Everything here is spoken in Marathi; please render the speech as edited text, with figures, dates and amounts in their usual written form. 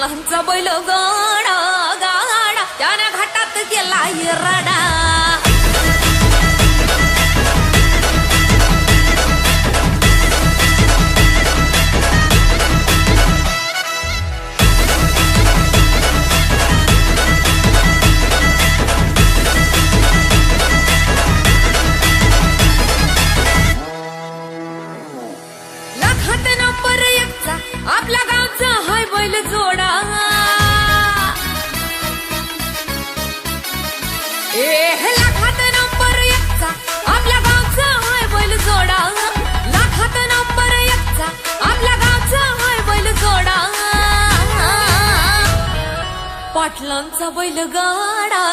पाटलांचा बैल गाडा गाडा त्याने घाटात गेला रडा लाखात नंबर एकचा आपल्या गावचा हाय बैल जोडा लाखात नंबर एकचा आपल्या गावचा हाय बैल जोडा लाखात नंबर एकचा आपल्या गावचा हाय बैल जोडा पाटलांचा बैल गाडा